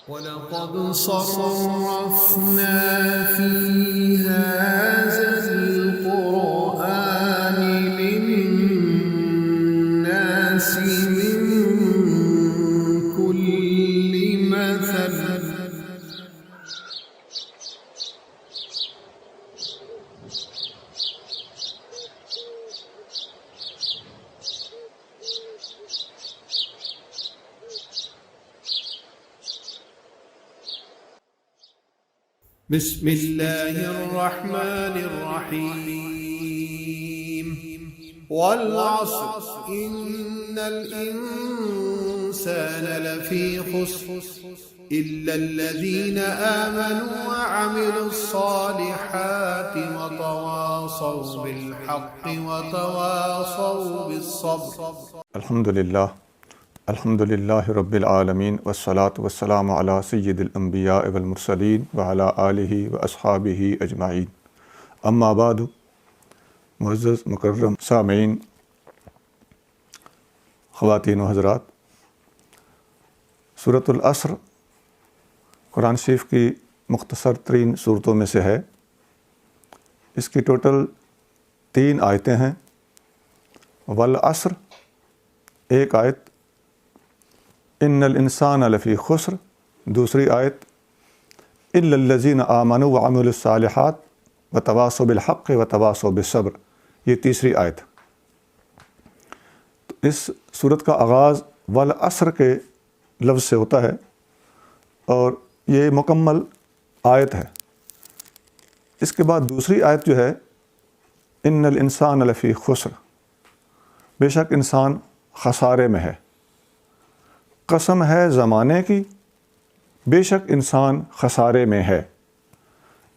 وَلَقَدْ صَرَّفْنَا فِي هَذَا الْقُرْآنِ لِلنَّاسِ مِنْ كُلِّ مَثَلٍ بسم اللہ الرحمن الرحیم والعصر ان الانسان لفی خسر الا الذین آمنوا وعملوا الصالحات وتواصوا بالحق وتواصوا بالصبر. الحمد للہ رب العالمین والصلاة والسلام علی سید الانبیاء والمرسلین وعلی آلہ واصحابہ اجمعین. اما بعد، معزز مکرم سامعین، خواتین و حضرات، سورۃ العصر قرآن شریف کی مختصر ترین صورتوں میں سے ہے. اس کی ٹوٹل 3 آیتیں ہیں. والعصر ایک آیت، ان الانسان لفی خسر دوسری آیت، الا الذین آمنوا وعملوا الصالحات وتواصوا بالحق وتواصوا بالصبر، یہ تیسری آیت. تو اس صورت کا آغاز والعصر کے لفظ سے ہوتا ہے اور یہ مکمل آیت ہے. اس کے بعد دوسری آیت جو ہے، ان الانسان لفی خسر، بے شک انسان خسارے میں ہے. قسم ہے زمانے کی، بے شک انسان خسارے میں ہے.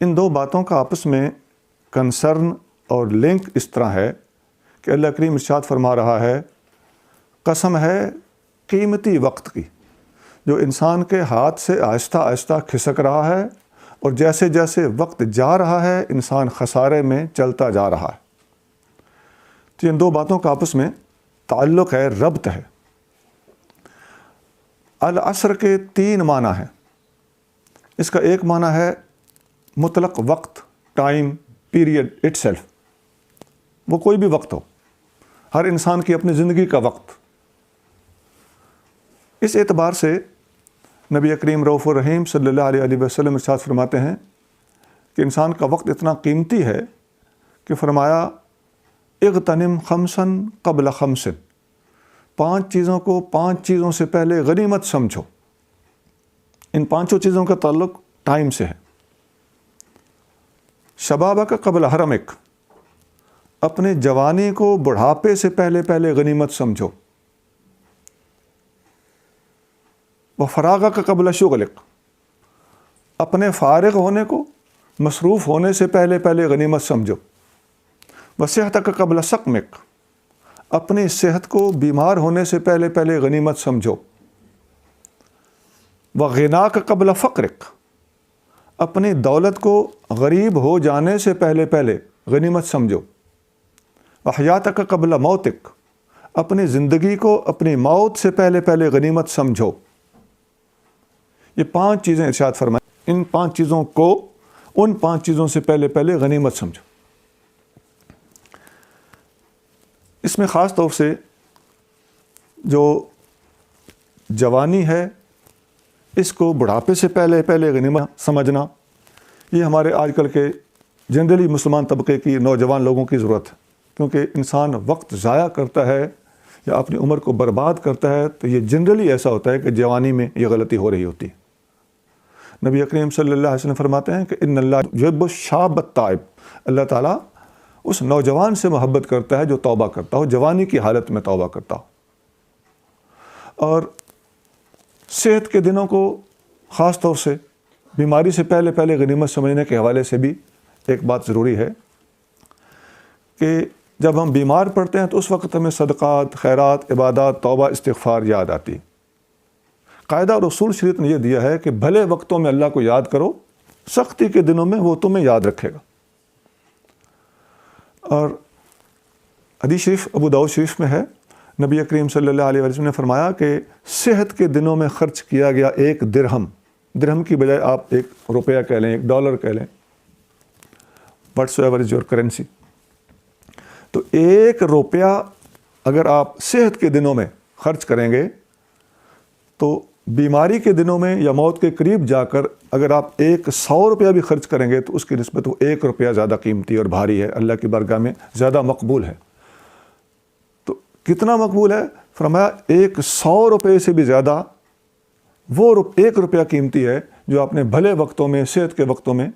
ان دو باتوں کا آپس میں کنسرن اور لنک اس طرح ہے کہ اللہ کریم ارشاد فرما رہا ہے، قسم ہے قیمتی وقت کی جو انسان کے ہاتھ سے آہستہ آہستہ کھسک رہا ہے، اور جیسے جیسے وقت جا رہا ہے انسان خسارے میں چلتا جا رہا ہے. تو ان دو باتوں کا آپس میں تعلق ہے، ربط ہے. العصر کے 3 معنی ہیں. اس کا ایک معنی ہے مطلق وقت، ٹائم پیریڈ اٹ سیلف، وہ کوئی بھی وقت ہو، ہر انسان کی اپنی زندگی کا وقت. اس اعتبار سے نبی کریم رؤوف الرحیم صلی اللہ علیہ وسلم ارشاد فرماتے ہیں کہ انسان کا وقت اتنا قیمتی ہے کہ فرمایا، اغتنم خمسن قبل خمسن، 5 چیزوں کو 5 چیزوں سے پہلے غنیمت سمجھو. ان 5 چیزوں کا تعلق ٹائم سے ہے. شبابک قبل حرمک، اپنے جوانی کو بڑھاپے سے پہلے غنیمت سمجھو. وفراغک قبل شغلک، اپنے فارغ ہونے کو، مصروف ہونے سے پہلے غنیمت سمجھو. وصحتک قبل سقمک، اپنی صحت کو بیمار ہونے سے پہلے غنیمت سمجھو. وغناک قبل فقرک، اپنی دولت کو غریب ہو جانے سے پہلے غنیمت سمجھو. وحیاتک قبل موتک، اپنی زندگی کو اپنی موت سے پہلے غنیمت سمجھو. یہ 5 چیزیں ارشاد فرمائیں. ان 5 چیزوں کو ان 5 چیزوں سے پہلے غنیمت سمجھو. اس میں خاص طور سے جو جوانی ہے، اس کو بڑھاپے سے پہلے غنیمت سمجھنا، یہ ہمارے آج کل کے جنرلی مسلمان طبقے کی نوجوان لوگوں کی ضرورت ہے. کیونکہ انسان وقت ضائع کرتا ہے یا اپنی عمر کو برباد کرتا ہے تو یہ جنرلی ایسا ہوتا ہے کہ جوانی میں یہ غلطی ہو رہی ہوتی ہے. نبی کریم صلی اللہ علیہ وسلم فرماتے ہیں کہ ان اللہ یحب الشاب التائب، اللہ تعالیٰ اس نوجوان سے محبت کرتا ہے جو توبہ کرتا ہو، جوانی کی حالت میں توبہ کرتا ہو. اور صحت کے دنوں کو خاص طور سے بیماری سے پہلے غنیمت سمجھنے کے حوالے سے بھی ایک بات ضروری ہے کہ جب ہم بیمار پڑتے ہیں تو اس وقت ہمیں صدقات، خیرات، عبادات، توبہ، استغفار یاد آتی ہے. قاعدہ اور اصول شریعت نے یہ دیا ہے کہ بھلے وقتوں میں اللہ کو یاد کرو، سختی کے دنوں میں وہ تمہیں یاد رکھے گا. اور حدیث شریف ابو داؤد شریف میں ہے، نبی کریم صلی اللہ علیہ وسلم نے فرمایا کہ صحت کے دنوں میں خرچ کیا گیا 1 درہم درہم کی بجائے آپ 1 روپیہ کہہ لیں، 1 ڈالر کہہ لیں، what's ever is your currency. تو 1 روپیہ اگر آپ صحت کے دنوں میں خرچ کریں گے تو بیماری کے دنوں میں یا موت کے قریب جا کر اگر آپ 100 روپیہ بھی خرچ کریں گے تو اس کی نسبت وہ 1 روپیہ زیادہ قیمتی اور بھاری ہے، اللہ کی بارگاہ میں زیادہ مقبول ہے. تو کتنا مقبول ہے؟ فرمایا 100 روپے سے بھی زیادہ وہ 1 روپیہ قیمتی ہے جو آپ نے بھلے وقتوں میں، صحت کے وقتوں میں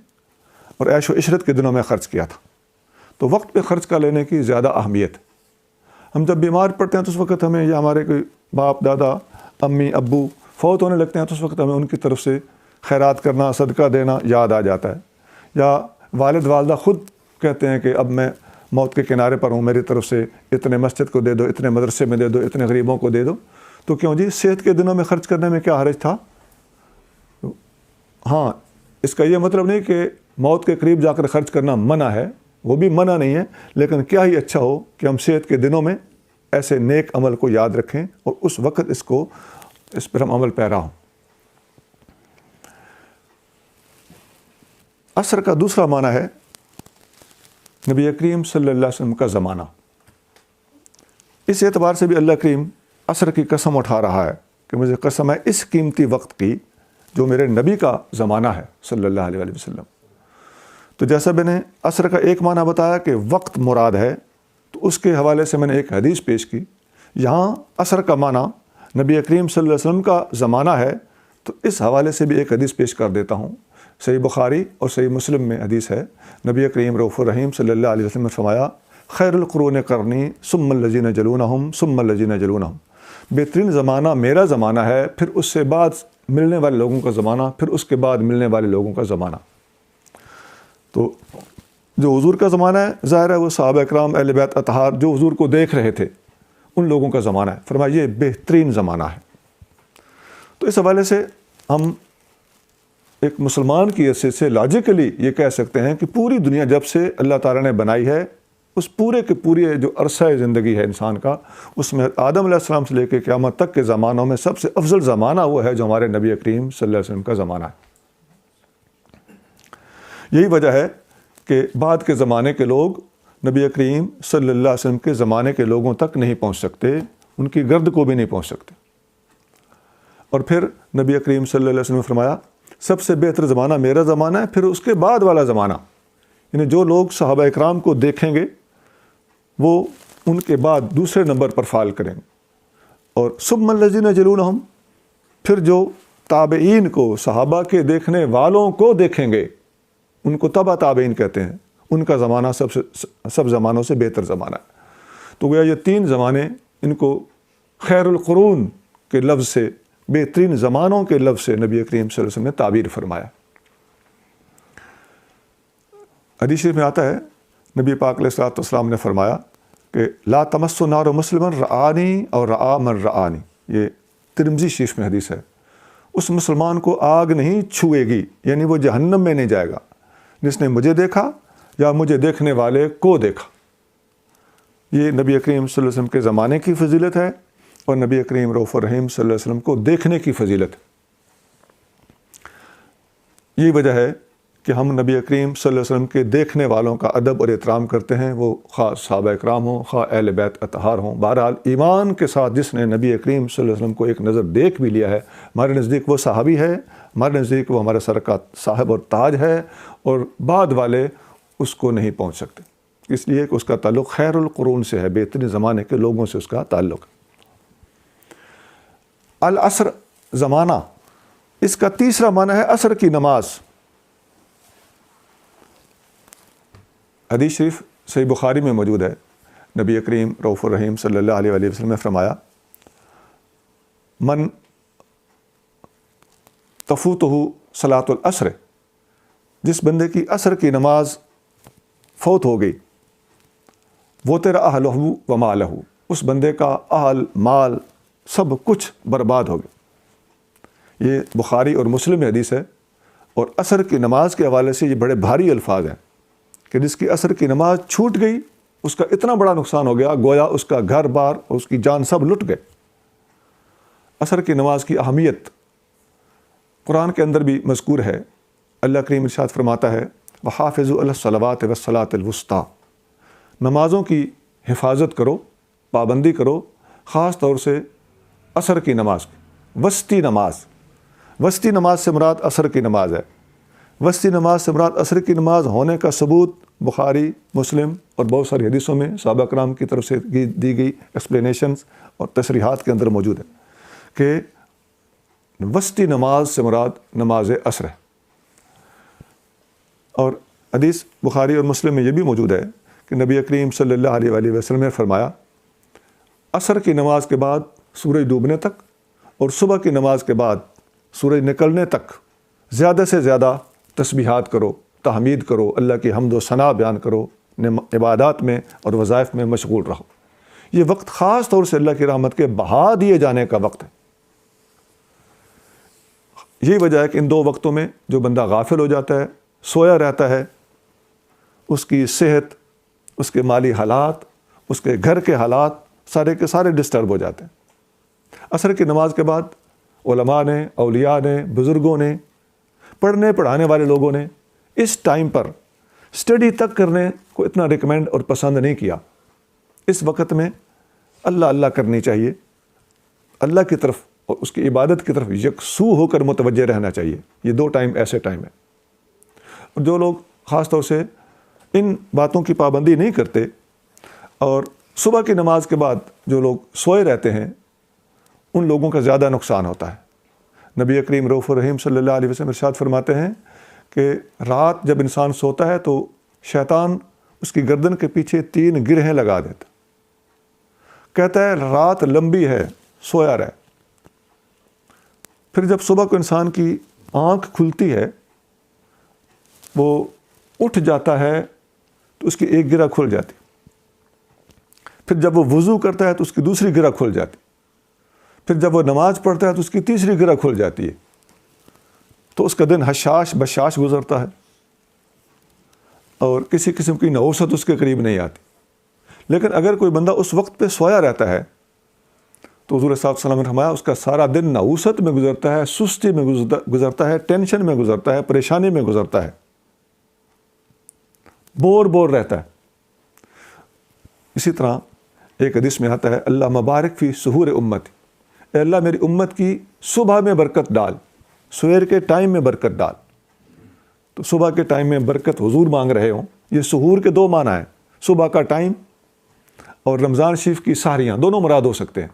اور عیش و عشرت کے دنوں میں خرچ کیا تھا. تو وقت پہ خرچ کر لینے کی زیادہ اہمیت. ہم جب بیمار پڑتے ہیں تو اس وقت ہمیں یا ہمارے کوئی باپ دادا امی ابو فوت ہونے لگتے ہیں تو اس وقت ہمیں ان کی طرف سے خیرات کرنا، صدقہ دینا یاد آ جاتا ہے. یا والد والدہ خود کہتے ہیں کہ اب میں موت کے کنارے پر ہوں، میری طرف سے اتنے مسجد کو دے دو، اتنے مدرسے میں دے دو، اتنے غریبوں کو دے دو. تو کیوں جی، صحت کے دنوں میں خرچ کرنے میں کیا حرج تھا؟ ہاں، اس کا یہ مطلب نہیں کہ موت کے قریب جا کر خرچ کرنا منع ہے، وہ بھی منع نہیں ہے، لیکن کیا ہی اچھا ہو کہ ہم صحت کے دنوں میں ایسے نیک عمل کو یاد رکھیں اور اس وقت اس پر ہم عمل پیرا ہوں. عصر کا دوسرا معنی ہے نبی کریم صلی اللہ علیہ وسلم کا زمانہ. اس اعتبار سے بھی اللہ کریم عصر کی قسم اٹھا رہا ہے کہ مجھے قسم ہے اس قیمتی وقت کی جو میرے نبی کا زمانہ ہے صلی اللہ علیہ وآلہ وسلم. تو جیسا میں نے عصر کا ایک معنی بتایا کہ وقت مراد ہے، تو اس کے حوالے سے میں نے ایک حدیث پیش کی. یہاں عصر کا معنی نبی کریم صلی اللہ علیہ وسلم کا زمانہ ہے، تو اس حوالے سے بھی ایک حدیث پیش کر دیتا ہوں. صحیح بخاری اور صحیح مسلم میں حدیث ہے، نبی کریم رؤوف الرحیم صلی اللہ علیہ وسلم نے فرمایا خیر القرون قرنی ثم الذین یلونہم ثم الذین یلونہم. بہترین زمانہ میرا زمانہ ہے، پھر اس سے بعد ملنے والے لوگوں کا زمانہ، پھر اس کے بعد ملنے والے لوگوں کا زمانہ. تو جو حضور کا زمانہ ہے ظاہر ہے وہ صحابہ اکرام اہل بیت اطہار جو حضور کو دیکھ رہے تھے ان لوگوں کا زمانہ ہے. فرمایا یہ بہترین زمانہ ہے. تو اس حوالے سے ہم ایک مسلمان کی حیثیت سے لاجیکلی یہ کہہ سکتے ہیں کہ پوری دنیا جب سے اللہ تعالیٰ نے بنائی ہے، اس پورے کے پورے جو عرصہ زندگی ہے انسان کا، اس میں آدم علیہ السلام سے لے کے قیامت تک کے زمانوں میں سب سے افضل زمانہ وہ ہے جو ہمارے نبی کریم صلی اللہ علیہ وسلم کا زمانہ ہے. یہی وجہ ہے کہ بعد کے زمانے کے لوگ نبی کریم صلی اللہ علیہ وسلم کے زمانے کے لوگوں تک نہیں پہنچ سکتے، ان کی گرد کو بھی نہیں پہنچ سکتے. اور پھر نبی کریم صلی اللہ علیہ وسلم نے فرمایا سب سے بہتر زمانہ میرا زمانہ ہے، پھر اس کے بعد والا زمانہ، یعنی جو لوگ صحابہ اکرام کو دیکھیں گے وہ ان کے بعد دوسرے نمبر پر فال کریں گے. اور ثم الذین یلونہم، پھر جو تابعین کو، صحابہ کے دیکھنے والوں کو دیکھیں گے، ان کو تبع تابعین کہتے ہیں، ان کا زمانہ سب زمانوں سے بہتر زمانہ ہے. تو گویا یہ 3 زمانے، ان کو خیر القرون کے لفظ سے، بہترین زمانوں کے لفظ سے نبی کریم صلی اللہ علیہ وسلم نے تعبیر فرمایا. حدیث میں آتا ہے نبی پاک علیہ الصلوۃ والسلام نے فرمایا کہ لا تمس نار مسلما رآنی اور رآ من رآنی. یہ ترمذی شریف میں حدیث ہے. اس مسلمان کو آگ نہیں چھوئے گی، یعنی وہ جہنم میں نہیں جائے گا، جس نے مجھے دیکھا یا مجھے دیکھنے والے کو دیکھا. یہ نبی کریم صلی اللہ علیہ وسلم کے زمانے کی فضیلت ہے اور نبی کریم رؤوف الرحیم صلی اللہ علیہ وسلم کو دیکھنے کی فضیلت. یہی وجہ ہے کہ ہم نبی کریم صلی اللہ علیہ وسلم کے دیکھنے والوں کا ادب اور احترام کرتے ہیں، وہ خواہ صحابہ اکرام ہوں، خواہ اہل بیت اطہار ہوں. بہرحال ایمان کے ساتھ جس نے نبی کریم صلی اللہ علیہ وسلم کو ایک نظر دیکھ بھی لیا ہے، ہمارے نزدیک وہ صحابی ہے، ہمارے نزدیک وہ ہمارے سر کا صاحب اور تاج ہے، اور بعد والے اس کو نہیں پہنچ سکتے، اس لیے کہ اس کا تعلق خیر القرون سے ہے، بہترین زمانے کے لوگوں سے اس کا تعلق. العصر زمانہ، اس کا تیسرا معنی ہے عصر کی نماز. حدیث شریف صحیح بخاری میں موجود ہے، نبی کریم رؤوف الرحیم صلی اللہ علیہ وآلہ وسلم نے فرمایا من تفوتہ صلاۃ العصر، جس بندے کی عصر کی نماز فوت ہو گئی، وہ تیرا اہلہ و مالہ، اس بندے کا اہل مال سب کچھ برباد ہو گیا. یہ بخاری اور مسلم میں حدیث ہے. اور عصر کی نماز کے حوالے سے یہ بڑے بھاری الفاظ ہیں کہ جس کی عصر کی نماز چھوٹ گئی اس کا اتنا بڑا نقصان ہو گیا، گویا اس کا گھر بار اور اس کی جان سب لٹ گئے. عصر کی نماز کی اہمیت قرآن کے اندر بھی مذکور ہے، اللہ کریم ارشاد فرماتا ہے وَحَافِظُوا عَلَى الصَّلَوَاتِ وَالصَّلَاةِ الْوُسْطَىٰ، نمازوں کی حفاظت کرو، پابندی کرو، خاص طور سے عصر کی نماز کی، وسطی نماز۔ وسطی نماز سے مراد عصر کی نماز ہے۔ وسطی نماز سے مراد عصر کی نماز ہونے کا ثبوت بخاری، مسلم اور بہت ساری حدیثوں میں صحابہ کرام کی طرف سے دی گئی ایکسپلینیشنز اور تصریحات کے اندر موجود ہے کہ وسطی نماز سے مراد نماز عصر ہے۔ اور حدیث بخاری اور مسلم میں یہ بھی موجود ہے کہ نبی کریم صلی اللہ علیہ وآلہ وسلم نے فرمایا عصر کی نماز کے بعد سورج ڈوبنے تک اور صبح کی نماز کے بعد سورج نکلنے تک زیادہ سے زیادہ تسبیحات کرو، تحمید کرو، اللہ کی حمد و ثنا بیان کرو، عبادات میں اور وظائف میں مشغول رہو۔ یہ وقت خاص طور سے اللہ کی رحمت کے بہا دیے جانے کا وقت ہے۔ یہی وجہ ہے کہ ان دو وقتوں میں جو بندہ غافل ہو جاتا ہے، سویا رہتا ہے، اس کی صحت، اس کے مالی حالات، اس کے گھر کے حالات سارے کے سارے ڈسٹرب ہو جاتے ہیں۔ عصر کی نماز کے بعد علماء نے، اولیاء نے، بزرگوں نے، پڑھنے پڑھانے والے لوگوں نے اس ٹائم پر اسٹڈی تک کرنے کو اتنا ریکمینڈ اور پسند نہیں کیا۔ اس وقت میں اللہ اللہ کرنی چاہیے، اللہ کی طرف اور اس کی عبادت کی طرف یکسو ہو کر متوجہ رہنا چاہیے۔ یہ دو ٹائم ایسے ٹائم ہیں۔ اور جو لوگ خاص طور سے ان باتوں کی پابندی نہیں کرتے اور صبح کی نماز کے بعد جو لوگ سوئے رہتے ہیں، ان لوگوں کا زیادہ نقصان ہوتا ہے۔ نبی کریم رؤوف الرحیم صلی اللہ علیہ وسلم ارشاد فرماتے ہیں کہ رات جب انسان سوتا ہے تو شیطان اس کی گردن کے پیچھے 3 گرہیں لگا دیتا، کہتا ہے رات لمبی ہے، سویا رہے۔ پھر جب صبح کو انسان کی آنکھ کھلتی ہے، وہ اٹھ جاتا ہے تو اس کی ایک گرہ کھل جاتی، پھر جب وہ وضو کرتا ہے تو اس کی دوسری گرہ کھل جاتی، پھر جب وہ نماز پڑھتا ہے تو اس کی تیسری گرہ کھل جاتی ہے، تو اس کا دن حشاش بشاش گزرتا ہے اور کسی قسم کی نحوست اس کے قریب نہیں آتی۔ لیکن اگر کوئی بندہ اس وقت پہ سویا رہتا ہے تو حضور صلی اللہ علیہ وسلم نے فرمایا اس کا سارا دن نحوست میں گزرتا ہے، سستی میں گزرتا ہے، ٹینشن میں گزرتا ہے، پریشانی میں گزرتا ہے، بور رہتا ہے۔ اسی طرح ایک حدیث میں آتا ہے اللہ مبارک فی سحور امتی، اے اللہ میری امت کی صبح میں برکت ڈال، سویر کے ٹائم میں برکت ڈال۔ تو صبح کے ٹائم میں برکت حضور مانگ رہے ہوں، یہ سحور کے 2 معنی ہیں، صبح کا ٹائم اور رمضان شریف کی سحریاں، دونوں مراد ہو سکتے ہیں،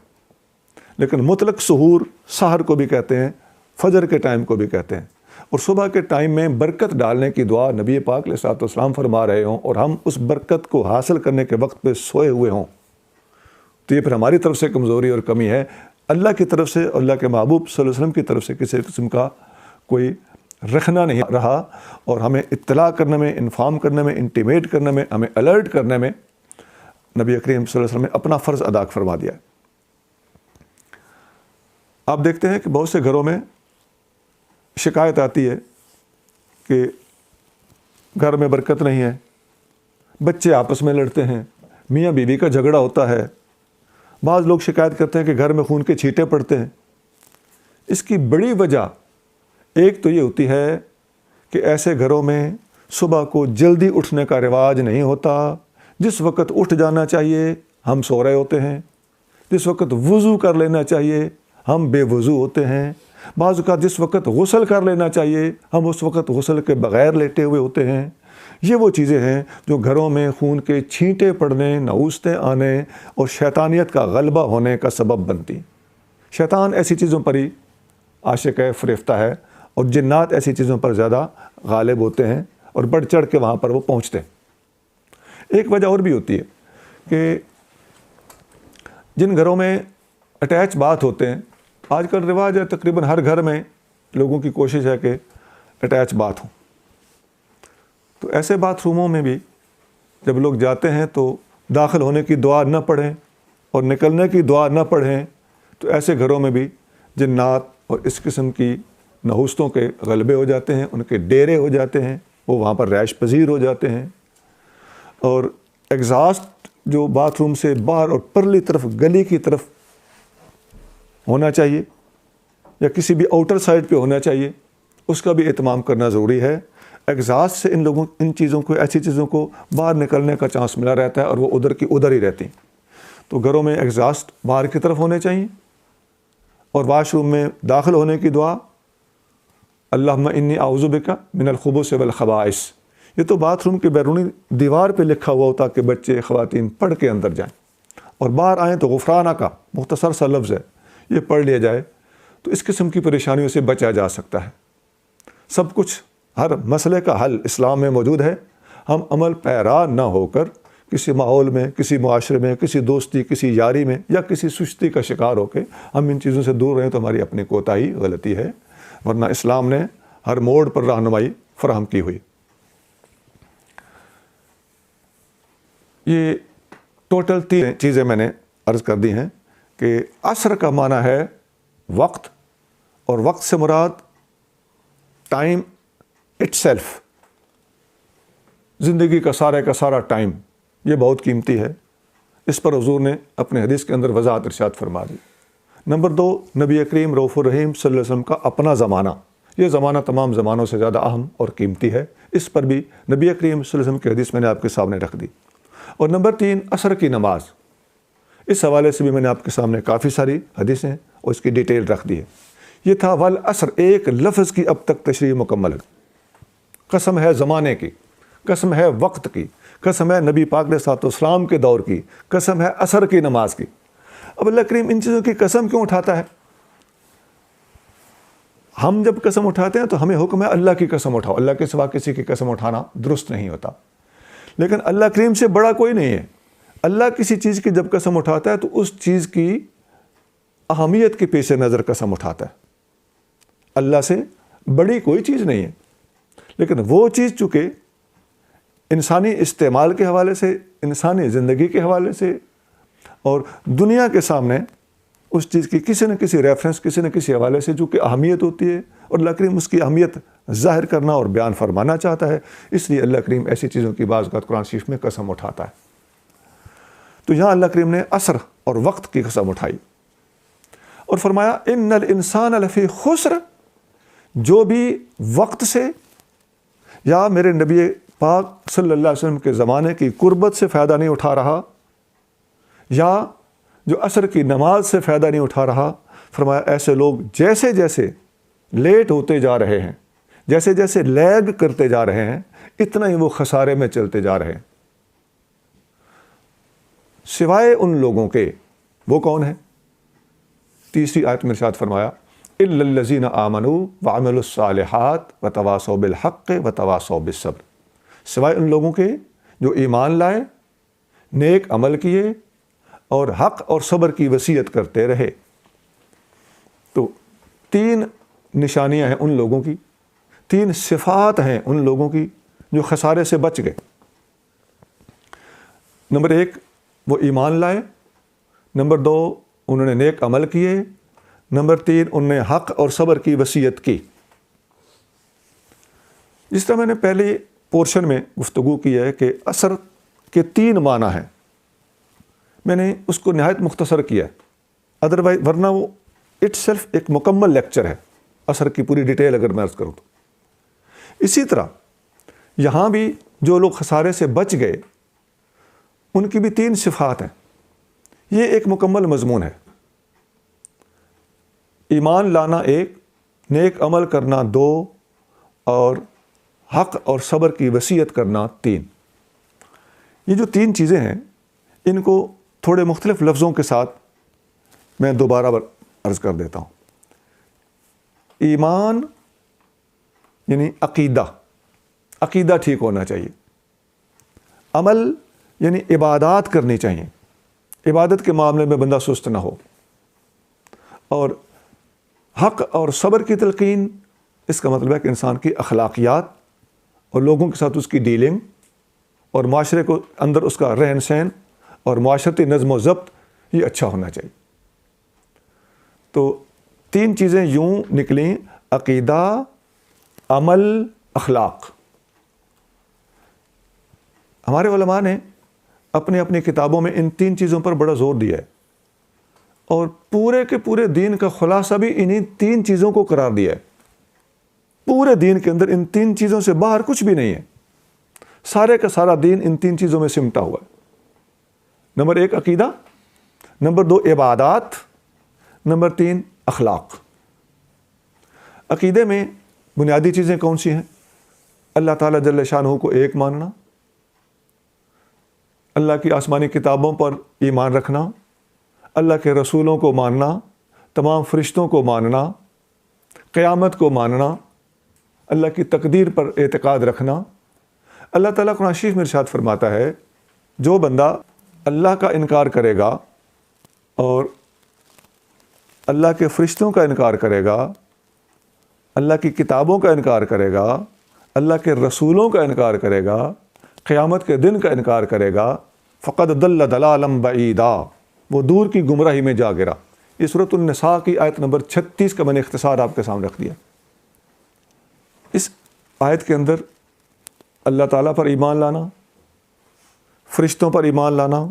لیکن مطلق سحور سحر کو بھی کہتے ہیں، فجر کے ٹائم کو بھی کہتے ہیں۔ اور صبح کے ٹائم میں برکت ڈالنے کی دعا نبی پاک علیہ الصلوۃ والسلام فرما رہے ہوں اور ہم اس برکت کو حاصل کرنے کے وقت پہ سوئے ہوئے ہوں، تو یہ پھر ہماری طرف سے کمزوری اور کمی ہے۔ اللہ کی طرف سے، اللہ کے محبوب صلی اللہ علیہ وسلم کی طرف سے کسی قسم کا کوئی رکھنا نہیں رہا، اور ہمیں اطلاع کرنے میں، انفارم کرنے میں، انٹیمیٹ کرنے میں، ہمیں الرٹ کرنے میں نبی کریم صلی اللہ علیہ وسلم نے اپنا فرض ادا فرما دیا ہے۔ آپ دیکھتے ہیں کہ بہت سے گھروں میں شکایت آتی ہے کہ گھر میں برکت نہیں ہے، بچے آپس میں لڑتے ہیں، میاں بیوی کا جھگڑا ہوتا ہے، بعض لوگ شکایت کرتے ہیں کہ گھر میں خون کے چھینٹے پڑتے ہیں۔ اس کی بڑی وجہ ایک تو یہ ہوتی ہے کہ ایسے گھروں میں صبح کو جلدی اٹھنے کا رواج نہیں ہوتا، جس وقت اٹھ جانا چاہیے ہم سو رہے ہوتے ہیں، جس وقت وضو کر لینا چاہیے ہم بے وضو ہوتے ہیں، بعض اوقات جس وقت غسل کر لینا چاہیے ہم اس وقت غسل کے بغیر لیٹے ہوئے ہوتے ہیں۔ یہ وہ چیزیں ہیں جو گھروں میں خون کے چھینٹے پڑنے، نحوستیں آنے اور شیطانیت کا غلبہ ہونے کا سبب بنتی۔ شیطان ایسی چیزوں پر ہی عاشق ہے، فریفتہ ہے، اور جنات ایسی چیزوں پر زیادہ غالب ہوتے ہیں اور بڑھ چڑھ کے وہاں پر وہ پہنچتے ہیں۔ ایک وجہ اور بھی ہوتی ہے کہ جن گھروں میں اٹیچ باتھ ہوتے ہیں، آج کل رواج ہے تقریباً ہر گھر میں لوگوں کی کوشش ہے کہ اٹیچ باتھ ہوں، تو ایسے باتھ روموں میں بھی جب لوگ جاتے ہیں تو داخل ہونے کی دعا نہ پڑھیں اور نکلنے کی دعا نہ پڑھیں، تو ایسے گھروں میں بھی جنات اور اس قسم کی نحوستوں کے غلبے ہو جاتے ہیں، ان کے ڈیرے ہو جاتے ہیں، وہ وہاں پر رہائش پذیر ہو جاتے ہیں۔ اور ایگزاسٹ جو باتھ روم سے باہر اور پرلی طرف گلی کی طرف ہونا چاہیے یا کسی بھی آؤٹر سائڈ پہ ہونا چاہیے، اس کا بھی اہتمام کرنا ضروری ہے۔ ایگزاسٹ سے ان چیزوں کو، ایسی چیزوں کو باہر نکلنے کا چانس ملا رہتا ہے اور وہ ادھر کی ادھر ہی رہتی ہیں۔ تو گھروں میں ایگزاسٹ باہر کی طرف ہونے چاہیے، اور واش روم میں داخل ہونے کی دعا اللہم انی اعوذ بک من الخبث والخبائث، یہ تو باتھ روم کے بیرونی دیوار پہ لکھا ہوا ہوتا کہ بچے خواتین پڑھ کے اندر جائیں، اور باہر آئیں تو غفرانہ کا مختصر سا لفظ ہے، یہ پڑھ لیا جائے تو اس قسم کی پریشانیوں سے بچا جا سکتا ہے۔ سب کچھ، ہر مسئلے کا حل اسلام میں موجود ہے۔ ہم عمل پیرا نہ ہو کر کسی ماحول میں، کسی معاشرے میں، کسی دوستی، کسی یاری میں یا کسی سستی کا شکار ہو کے ہم ان چیزوں سے دور رہیں تو ہماری اپنی کوتاہی، غلطی ہے، ورنہ اسلام نے ہر موڑ پر رہنمائی فراہم کی ہوئی۔ یہ ٹوٹل 3 چیزیں میں نے عرض کر دی ہیں کہ عصر کا معنی ہے وقت، اور وقت سے مراد ٹائم اٹ سیلف، زندگی کا سارا ٹائم، یہ بہت قیمتی ہے۔ اس پر حضور نے اپنے حدیث کے اندر وضاحت ارشاد فرما دی۔ نمبر 2، نبی کریم رؤوف الرحیم صلی اللہ علیہ وسلم کا اپنا زمانہ، یہ زمانہ تمام زمانوں سے زیادہ اہم اور قیمتی ہے، اس پر بھی نبی کریم صلی اللہ علیہ وسلم کی حدیث میں نے آپ کے سامنے رکھ دی۔ اور نمبر 3، عصر کی نماز، اس حوالے سے بھی میں نے آپ کے سامنے کافی ساری حدیثیں اور اس کی ڈیٹیل رکھ دی ہے۔ یہ تھا والعصر، ایک لفظ کی اب تک تشریح مکمل ہے۔ قسم ہے زمانے کی، قسم ہے وقت کی، قسم ہے نبی پاک علیہ الصلوۃ والسلام کے دور کی، قسم ہے عصر کی نماز کی۔ اب اللہ کریم ان چیزوں کی قسم کیوں اٹھاتا ہے؟ ہم جب قسم اٹھاتے ہیں تو ہمیں حکم ہے اللہ کی قسم اٹھاؤ، اللہ کے سوا کسی کی قسم اٹھانا درست نہیں ہوتا۔ لیکن اللہ کریم سے بڑا کوئی نہیں ہے۔ اللہ کسی چیز کی جب قسم اٹھاتا ہے تو اس چیز کی اہمیت کے پیش نظر قسم اٹھاتا ہے۔ اللہ سے بڑی کوئی چیز نہیں ہے، لیکن وہ چیز چونکہ انسانی استعمال کے حوالے سے، انسانی زندگی کے حوالے سے اور دنیا کے سامنے اس چیز کی کسی نہ کسی ریفرنس، کسی نہ کسی حوالے سے جو کہ اہمیت ہوتی ہے، اور اللہ کریم اس کی اہمیت ظاہر کرنا اور بیان فرمانا چاہتا ہے، اس لیے اللہ کریم ایسی چیزوں کی بعض اوقات قرآن شریف میں قسم اٹھاتا ہے۔ تو یہاں اللہ کریم نے عصر اور وقت کی قسم اٹھائی اور فرمایا ان الانسان لفی خسر، جو بھی وقت سے یا میرے نبی پاک صلی اللہ علیہ وسلم کے زمانے کی قربت سے فائدہ نہیں اٹھا رہا، یا جو عصر کی نماز سے فائدہ نہیں اٹھا رہا، فرمایا ایسے لوگ جیسے جیسے لیٹ ہوتے جا رہے ہیں، جیسے جیسے لیگ کرتے جا رہے ہیں، اتنا ہی وہ خسارے میں چلتے جا رہے ہیں، سوائے ان لوگوں کے۔ وہ کون ہیں؟ تیسری آیت میں ارشاد فرمایا الا الذین آمنوا وعملوا الصالحات وتواصوا بالحق وتواصوا بالصبر، سوائے ان لوگوں کے جو ایمان لائے، نیک عمل کیے اور حق اور صبر کی وصیت کرتے رہے۔ تو 3 نشانیاں ہیں ان لوگوں کی، 3 صفات ہیں ان لوگوں کی جو خسارے سے بچ گئے۔ نمبر 1، وہ ایمان لائے، نمبر 2، انہوں نے نیک عمل کیے، نمبر 3، انہوں نے حق اور صبر کی وصیت کی۔ جس طرح میں نے پہلے پورشن میں گفتگو کی ہے کہ عصر کے 3 معنی ہیں، میں نے اس کو نہایت مختصر کیا ہے، ادروائز ورنہ وہ اٹ سیلف ایک مکمل لیکچر ہے، عصر کی پوری ڈیٹیل اگر میں عرض کروں تو۔ اسی طرح یہاں بھی جو لوگ خسارے سے بچ گئے ان کی بھی 3 صفات ہیں، یہ ایک مکمل مضمون ہے۔ ایمان لانا 1، نیک عمل کرنا 2، اور حق اور صبر کی وصیت کرنا 3۔ یہ جو 3 چیزیں ہیں ان کو تھوڑے مختلف لفظوں کے ساتھ میں دوبارہ عرض کر دیتا ہوں۔ ایمان یعنی عقیدہ، عقیدہ ٹھیک ہونا چاہیے۔ عمل یعنی عبادات کرنی چاہیے، عبادت کے معاملے میں بندہ سست نہ ہو۔ اور حق اور صبر کی تلقین، اس کا مطلب ہے کہ انسان کی اخلاقیات اور لوگوں کے ساتھ اس کی ڈیلنگ اور معاشرے کو اندر اس کا رہن سہن اور معاشرتی نظم و ضبط یہ اچھا ہونا چاہیے۔ تو 3 چیزیں یوں نکلیں، عقیدہ، عمل، اخلاق۔ ہمارے علماء نے اپنی اپنی کتابوں میں ان 3 چیزوں پر بڑا زور دیا ہے، اور پورے کے پورے دین کا خلاصہ بھی انہی 3 چیزوں کو قرار دیا ہے۔ پورے دین کے اندر ان 3 چیزوں سے باہر کچھ بھی نہیں ہے. سارے کا سارا دین ان 3 چیزوں میں سمٹا ہوا ہے. نمبر 1 عقیدہ، نمبر 2 عبادات، نمبر 3 اخلاق. عقیدے میں بنیادی چیزیں کون سی ہیں؟ اللہ تعالیٰ جل شانہ کو ایک ماننا، اللہ کی آسمانی کتابوں پر ایمان رکھنا، اللہ کے رسولوں کو ماننا، تمام فرشتوں کو ماننا، قیامت کو ماننا، اللہ کی تقدیر پر اعتقاد رکھنا. اللہ تعالیٰ قرآن شریف میں ارشاد فرماتا ہے جو بندہ اللہ کا انکار کرے گا اور اللہ کے فرشتوں کا انکار کرے گا، اللہ کی کتابوں کا انکار کرے گا، اللہ کے رسولوں کا انکار کرے گا، قیامت کے دن کا انکار کرے گا، فقد ضل ضلالا بعیدا، وہ دور کی گمراہی میں جا گرا. یہ سورۃ النساء کی آیت نمبر 36 کا میں نے اختصار آپ کے سامنے رکھ دیا. اس آیت کے اندر اللہ تعالیٰ پر ایمان لانا، فرشتوں پر ایمان لانا،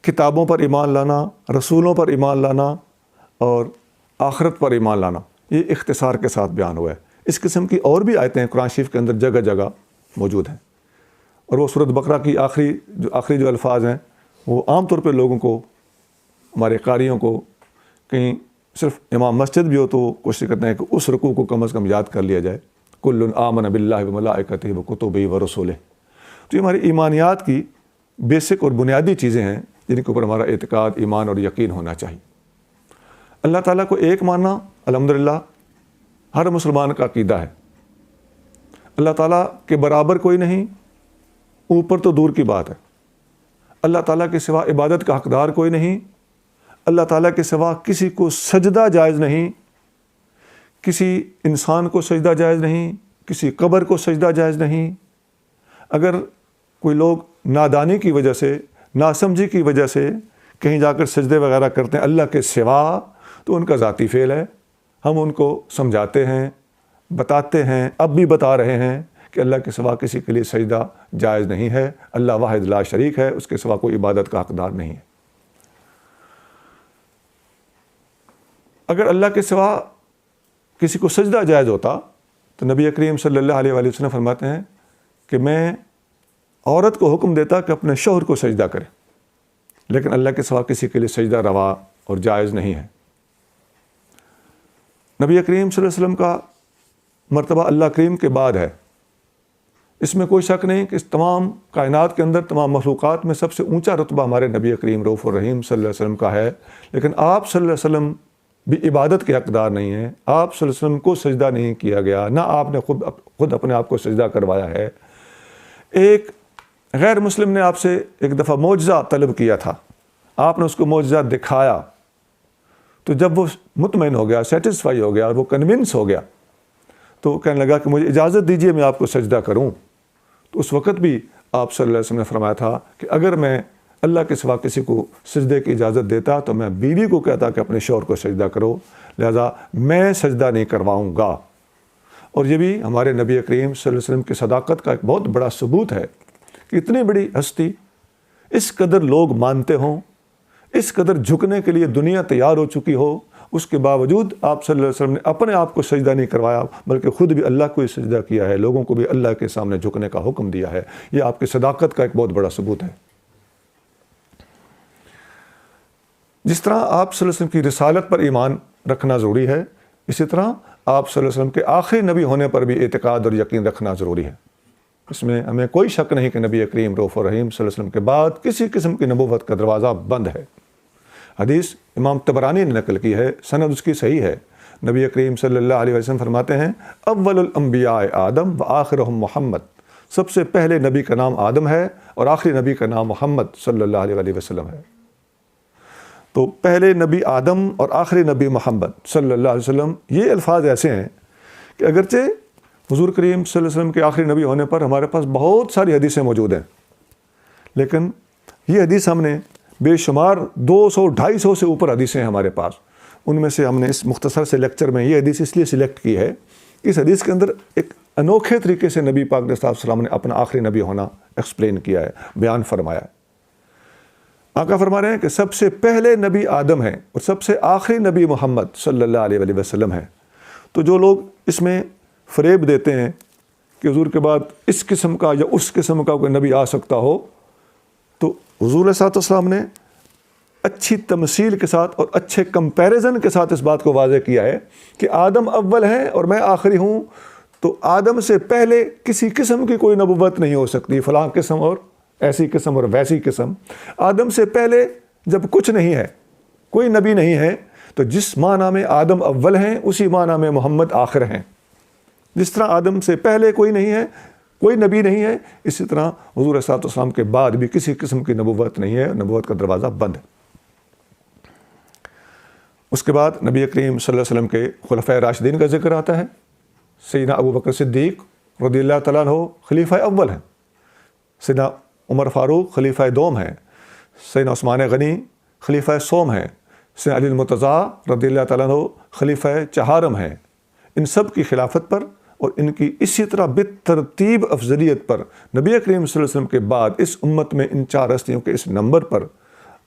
کتابوں پر ایمان لانا، رسولوں پر ایمان لانا اور آخرت پر ایمان لانا، یہ اختصار کے ساتھ بیان ہوا ہے. اس قسم کی اور بھی آیتیں قرآن شریف کے اندر جگہ جگہ موجود ہیں. اور وہ سورۃ بقرہ کی آخری جو الفاظ ہیں وہ عام طور پہ لوگوں کو، ہمارے قاریوں کو، کہیں صرف امام مسجد بھی ہو تو کوشش کرتے ہیں کہ اس رکوع کو کم از کم یاد کر لیا جائے، کل آمن باللہ وملائکتہ وکتبہ ورسولہ. تو یہ ہماری ایمانیات کی بیسک اور بنیادی چیزیں ہیں جن کے اوپر ہمارا اعتقاد، ایمان اور یقین ہونا چاہیے. اللہ تعالیٰ کو ایک ماننا الحمدللہ ہر مسلمان کا عقیدہ ہے. اللہ تعالیٰ کے برابر کوئی نہیں، اوپر تو دور کی بات ہے. اللہ تعالیٰ کے سوا عبادت کا حقدار کوئی نہیں، اللہ تعالیٰ کے سوا کسی کو سجدہ جائز نہیں، کسی انسان کو سجدہ جائز نہیں، کسی قبر کو سجدہ جائز نہیں. اگر کوئی لوگ نادانی کی وجہ سے، ناسمجھی کی وجہ سے کہیں جا کر سجدے وغیرہ کرتے ہیں اللہ کے سوا، تو ان کا ذاتی فعل ہے. ہم ان کو سمجھاتے ہیں، بتاتے ہیں، اب بھی بتا رہے ہیں کہ اللہ کے سوا کسی کے لیے سجدہ جائز نہیں ہے. اللہ واحد لا شریک ہے، اس کے سوا کوئی عبادت کا حقدار نہیں ہے. اگر اللہ کے سوا کسی کو سجدہ جائز ہوتا تو نبی کریم صلی اللہ علیہ وآلہ وسلم فرماتے ہیں کہ میں عورت کو حکم دیتا کہ اپنے شوہر کو سجدہ کرے، لیکن اللہ کے سوا کسی کے لیے سجدہ روا اور جائز نہیں ہے. نبی کریم صلی اللہ علیہ وسلم کا مرتبہ اللہ کریم کے بعد ہے. اس میں کوئی شک نہیں کہ اس تمام کائنات کے اندر، تمام مخلوقات میں سب سے اونچا رتبہ ہمارے نبی کریم رؤوف الرحیم صلی اللہ علیہ وسلم کا ہے. لیکن آپ صلی اللہ علیہ وسلم بھی عبادت کے حقدار نہیں ہیں. آپ صلی اللہ علیہ وسلم کو سجدہ نہیں کیا گیا، نہ آپ نے خود اپنے آپ کو سجدہ کروایا ہے. ایک غیر مسلم نے آپ سے ایک دفعہ معجزہ طلب کیا تھا، آپ نے اس کو معجزہ دکھایا، تو جب وہ مطمئن ہو گیا، سیٹسفائی ہو گیا اور وہ کنونس ہو گیا تو کہنے لگا کہ مجھے اجازت دیجئے میں آپ کو سجدہ کروں. تو اس وقت بھی آپ صلی اللہ علیہ وسلم نے فرمایا تھا کہ اگر میں اللہ کے سوا کسی کو سجدے کی اجازت دیتا تو میں بیوی کو کہتا کہ اپنے شوہر کو سجدہ کرو، لہذا میں سجدہ نہیں کرواؤں گا. اور یہ بھی ہمارے نبی کریم صلی اللہ علیہ وسلم کی صداقت کا ایک بہت بڑا ثبوت ہے کہ اتنی بڑی ہستی، اس قدر لوگ مانتے ہوں، اس قدر جھکنے کے لیے دنیا تیار ہو چکی ہو، اس کے باوجود آپ صلی اللہ علیہ وسلم نے اپنے آپ کو سجدہ نہیں کروایا بلکہ خود بھی اللہ کو ہی سجدہ کیا ہے، لوگوں کو بھی اللہ کے سامنے جھکنے کا حکم دیا ہے. یہ آپ کی صداقت کا ایک بہت بڑا ثبوت ہے. جس طرح آپ صلی اللہ علیہ وسلم کی رسالت پر ایمان رکھنا ضروری ہے، اسی طرح آپ صلی اللہ علیہ وسلم کے آخری نبی ہونے پر بھی اعتقاد اور یقین رکھنا ضروری ہے. اس میں ہمیں کوئی شک نہیں کہ نبی کریم رؤوف الرحیم صلی اللہ علیہ وسلم کے بعد کسی قسم کی نبوت کا دروازہ بند ہے. حدیث امام طبرانی نے نقل کی ہے، سند اس کی صحیح ہے. نبی کریم صلی اللہ علیہ وسلم فرماتے ہیں اول الانبیاء آدم و آخرہم محمد، سب سے پہلے نبی کا نام آدم ہے اور آخری نبی کا نام محمد صلی اللہ علیہ وسلم ہے. تو پہلے نبی آدم اور آخری نبی محمد صلی اللہ علیہ وسلم، یہ الفاظ ایسے ہیں کہ اگرچہ حضور کریم صلی اللہ علیہ وسلم کے آخری نبی ہونے پر ہمارے پاس بہت ساری حدیثیں موجود ہیں، لیکن یہ حدیث ہم نے بے شمار 200-250 سے اوپر حدیثیں ہیں ہمارے پاس. ان میں سے ہم نے اس مختصر سے لیکچر میں یہ حدیث اس لیے سلیکٹ کی ہے، اس حدیث کے اندر ایک انوکھے طریقے سے نبی پاک علیہ السلام نے اپنا آخری نبی ہونا ایکسپلین کیا ہے، بیان فرمایا ہے. آقا فرما رہے ہیں کہ سب سے پہلے نبی آدم ہیں اور سب سے آخری نبی محمد صلی اللہ علیہ وسلم ہیں. تو جو لوگ اس میں فریب دیتے ہیں کہ حضور کے بعد اس قسم کا یا اس قسم کا کوئی نبی آ سکتا ہو، تو حضور علیہ الصلوۃ والسلام نے اچھی تمثیل کے ساتھ اور اچھے کمپیریزن کے ساتھ اس بات کو واضح کیا ہے کہ آدم اول ہیں اور میں آخری ہوں، تو آدم سے پہلے کسی قسم کی کوئی نبوت نہیں ہو سکتی، فلاں قسم اور ایسی قسم اور ویسی قسم۔ آدم سے پہلے جب کچھ نہیں ہے، کوئی نبی نہیں ہے، تو جس معنی میں آدم اول ہیں اسی معنی میں محمد آخر ہیں۔ جس طرح آدم سے پہلے کوئی نہیں ہے، کوئی نبی نہیں ہے، اسی طرح حضور صلی اللہ علیہ وسلم کے بعد بھی کسی قسم کی نبوت نہیں ہے، نبوت کا دروازہ بند ہے۔ اس کے بعد نبی کریم صلی اللہ علیہ وسلم کے خلفۂ راشدین کا ذکر آتا ہے۔ سیدنا ابو بکر صدیق رضی اللہ تعالیٰ عنہ خلیفہ اول ہیں، سیدنا عمر فاروق خلیفہ دوم ہیں، سیدنا عثمان غنی خلیفہ سوم ہیں، سیدنا علی المرتضیٰ رضی اللہ تعالیٰ عنہ خلیفہ چہارم ہیں۔ ان سب کی خلافت پر اور ان کی اسی طرح بالترتیب افضلیت پر نبی کریم صلی اللہ علیہ وسلم کے بعد اس امت میں ان چار ہستیوں کے اس نمبر پر